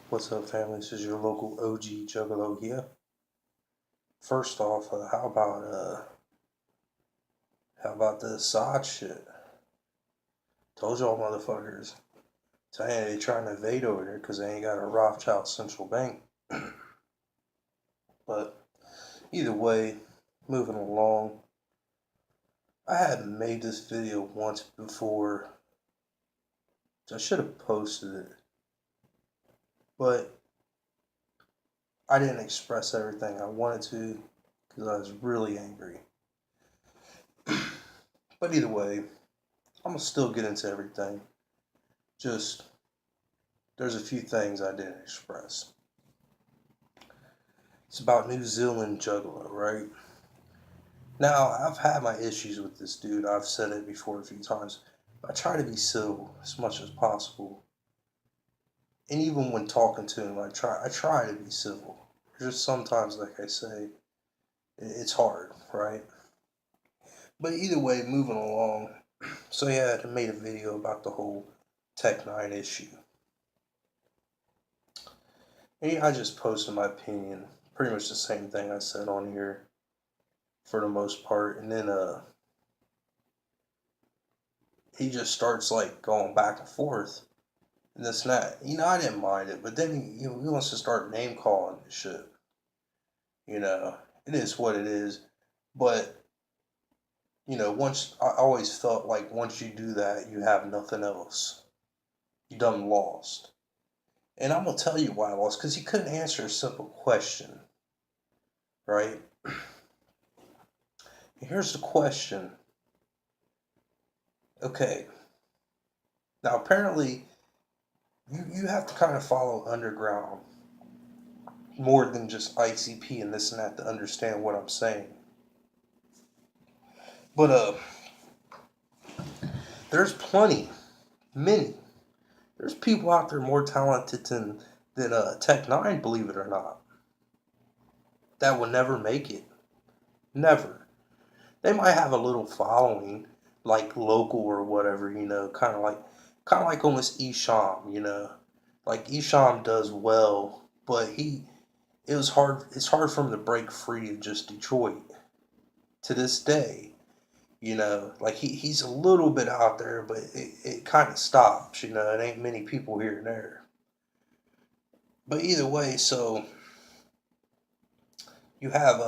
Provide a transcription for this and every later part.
What's up, family? This is your local OG Juggalo here. First off, how about the Assad shit? Told y'all motherfuckers. Saying they trying to invade over there because they ain't got a Rothschild central bank. But either way, moving along. I had made this video once before. I should have posted it, but I didn't express everything I wanted to because I was really angry. But either way, I'm gonna still get into everything. Just there's a few things I didn't express. It's about New Zealand Juggalo, right? Now, I've had my issues with this dude. I've said it before a few times. I try to be civil as much as possible. And even when talking to him, I try to be civil. Just sometimes, like I say, it's hard, right? But either way, moving along. So yeah, I made a video about the whole Tech 9 issue. And I just posted my opinion. Pretty much the same thing I said on here for the most part. And then he just starts like going back and forth and this and that. I didn't mind it, but then he wants to start name calling and shit. You know, it is what it is. But once I always felt like once you do that, you have nothing else. You done lost. And I'm gonna tell you why I lost, because he couldn't answer a simple question, right? And here's the question. Okay, now apparently you have to kind of follow underground more than just ICP and this and that to understand what I'm saying. But there's many. There's people out there more talented than Tech Nine, believe it or not, that will never make it. Never. They might have a little following, like local or whatever, kind of like almost Isham, like Isham does well, but it was hard. It's hard for him to break free of just Detroit to this day. Like he's a little bit out there, but it kind of stops. It ain't many people here and there. But either way, so you have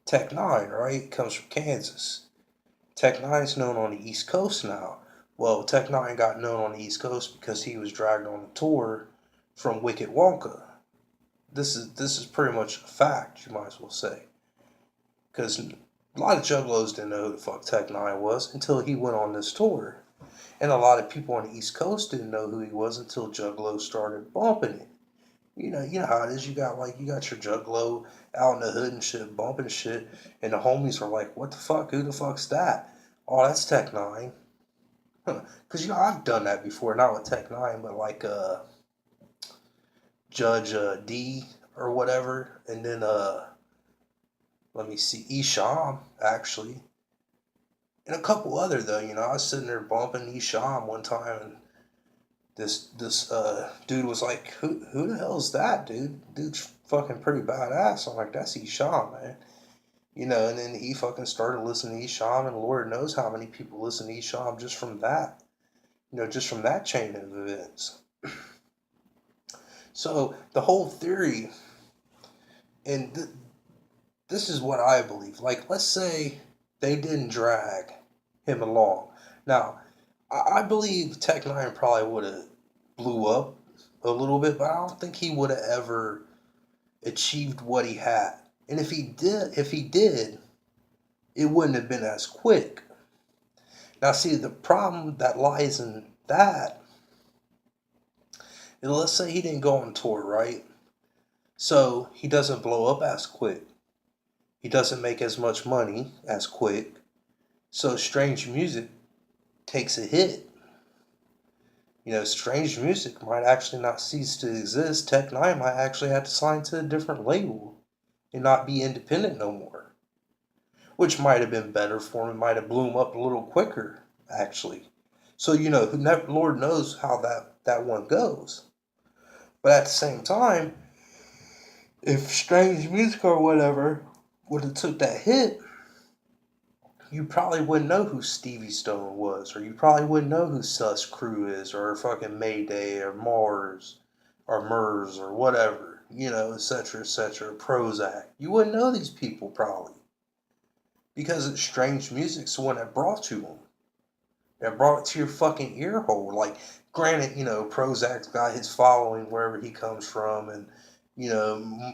Tech Nine, right? Comes from Kansas. Tech Nine's known on the East Coast now. Well, Tech Nine got known on the East Coast because he was dragged on a tour from Wicked Wonka. This is pretty much a fact, you might as well say, because a lot of juggalos didn't know who the fuck Tech Nine was until he went on this tour. And a lot of people on the East Coast didn't know who he was until Juggalo started bumping it. You know how it is. You got your Juggalo out in the hood and shit, bumping shit, and the homies were like, "What the fuck? Who the fuck's that?" Oh, that's Tech Nine. Huh. Cause I've done that before, not with Tech Nine, but like Judge D or whatever, and then let me see, Isham actually, and a couple other though. I was sitting there bumping Isham one time, and this dude was like, who the hell is that dude? Dude's fucking pretty badass. I'm like, that's Isham, man. And then he fucking started listening to Isham, and Lord knows how many people listen to Isham just from that. Just from that chain of events. So the whole theory, and this is what I believe. Like, let's say they didn't drag him along. Now, I believe Tech Nine probably would have blew up a little bit, but I don't think he would have ever achieved what he had. And if he did, it wouldn't have been as quick. Now, see, the problem that lies in that is, let's say he didn't go on tour, right? So he doesn't blow up as quick. He doesn't make as much money as quick. So strange music takes a hit. Strange music might actually not cease to exist. Tech Nine might actually have to sign to a different label and not be independent no more, which might have been better for him. It might have blew him up a little quicker, actually. So, Lord knows how that one goes. But at the same time, if Strange Music or whatever would have took that hit, you probably wouldn't know who Stevie Stone was, or you probably wouldn't know who Sus Crew is, or fucking Mayday, or Mars, or Murs, or whatever, etc., Prozac. You wouldn't know these people probably because it's Strange Music's the one that brought you them. That brought it to your fucking ear hole. Like, granted, Prozac's got his following wherever he comes from, and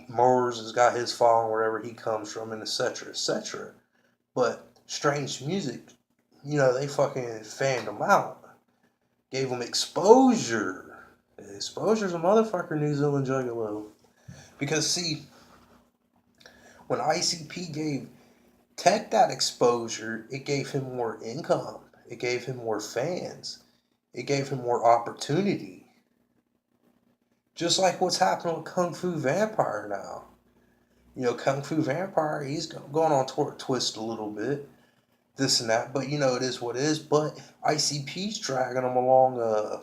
Mars has got his following wherever he comes from, and etc., etc. But Strange Music, they fucking fanned them out. Gave them exposure. Exposure's a motherfucker, New Zealand Juggalo. Because, see, when ICP gave Tech that exposure, it gave him more income. It gave him more fans. It gave him more opportunity. Just like what's happening with Kung Fu Vampire now. Kung Fu Vampire, he's going on twist a little bit. This and that, but it is what it is. But ICP's dragging him along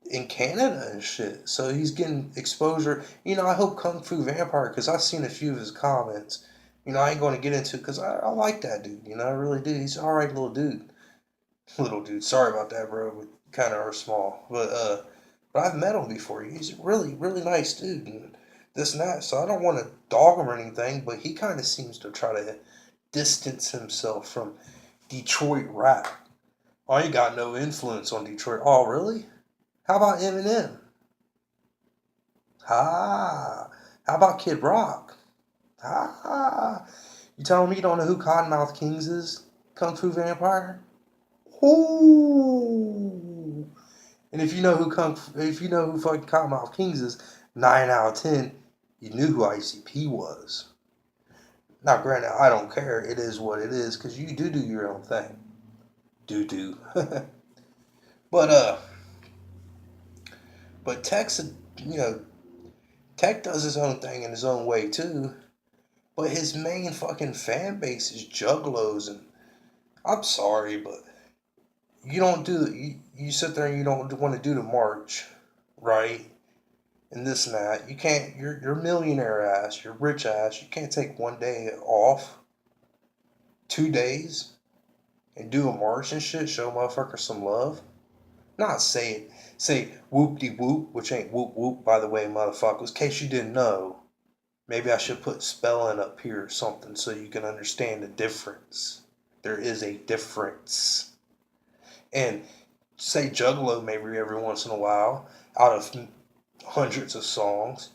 in Canada and shit. So he's getting exposure. I hope Kung Fu Vampire, because I've seen a few of his comments. I ain't going to get into it because I like that dude. I really do. He's an alright little dude. Little dude. Sorry about that, bro. We kind of are small. But I've met him before. He's a really, really nice dude. And this and that. So I don't want to dog him or anything, but he kind of seems to try to distance himself from Detroit rap. I ain't got no influence on Detroit. Oh, really? How about Eminem? Ah. How about Kid Rock? Ah. You telling me you don't know who Cottonmouth Kings is? Kung Fu Vampire? Ooh. And if you know who fucking Cottonmouth Kings is, 9 out of 10, you knew who ICP was. Now, granted, I don't care. It is what it is, because you do your own thing. Do. But Tech's, Tech does his own thing in his own way too. But his main fucking fan base is juggalos, and I'm sorry, but you don't do you sit there and you don't want to do the march, right? And this and that. You can't. You're millionaire ass. You're rich ass. You can't take one day off, 2 days, and do a march and shit. Show motherfuckers some love. Not say whoop de whoop, which ain't whoop whoop, by the way, motherfuckers. In case you didn't know, maybe I should put spelling up here or something so you can understand the difference. There is a difference. And say Juggalo maybe every once in a while out of hundreds of songs.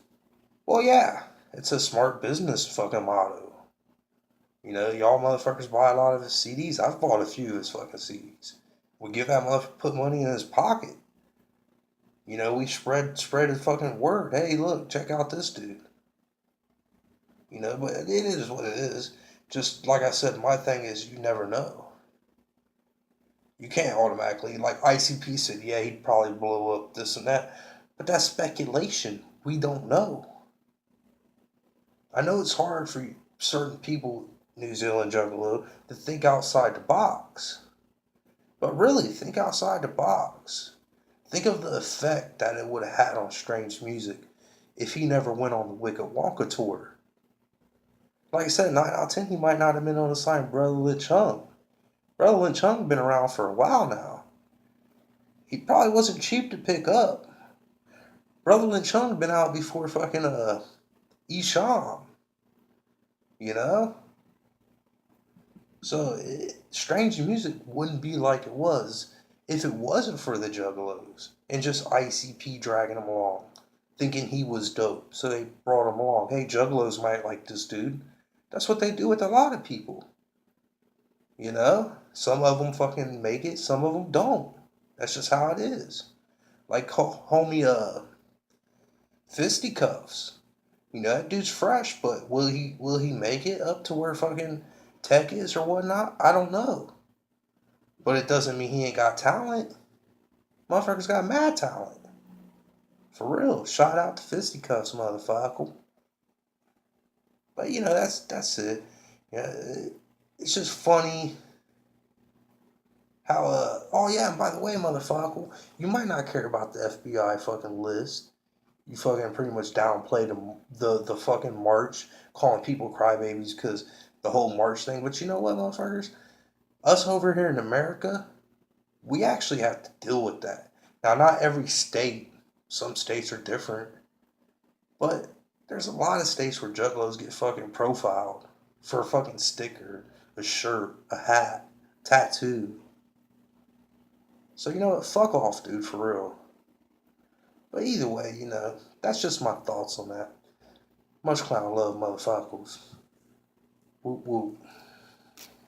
Well, yeah, it's a smart business fucking motto. Y'all motherfuckers buy a lot of his CDs. I've bought a few of his fucking CDs. We give that motherfucker, put money in his pocket. We spread his fucking word. Hey, look, check out this dude. But it is what it is. Just like I said, my thing is you never know. You can't automatically, like ICP said, yeah, he'd probably blow up this and that. But that's speculation. We don't know. I know it's hard for certain people, New Zealand Juggalo, to think outside the box. But really, think outside the box. Think of the effect that it would have had on Strange Music if he never went on the Wicked Wonka tour. Like I said, 9 out of 10, he might not have been on the sign Brother Lin Chung. Brother Lin Chung been around for a while now. He probably wasn't cheap to pick up. Brother Lin Chung been out before fucking Isham. So Strange Music wouldn't be like it was if it wasn't for the Juggalos and just ICP dragging him along, thinking he was dope. So they brought him along. Hey, Juggalos might like this dude. That's what they do with a lot of people. Some of them fucking make it, some of them don't. That's just how it is. Like homie Fisticuffs. That dude's fresh, but will he make it up to where fucking Tech is or whatnot? I don't know. But it doesn't mean he ain't got talent. Motherfucker's got mad talent. For real. Shout out to Fisticuffs, motherfucker. But that's it. Yeah, it's just funny How, oh yeah, and by the way, motherfucker, you might not care about the FBI fucking list. You fucking pretty much downplayed the fucking march, calling people crybabies because the whole march thing. But you know what, motherfuckers? Us over here in America, we actually have to deal with that. Now, not every state, some states are different, but there's a lot of states where juggalos get fucking profiled for a fucking sticker, a shirt, a hat, tattoo. So you know what? Fuck off, dude, for real. But either way, that's just my thoughts on that. Much clown love, motherfuckers. Whoop whoop.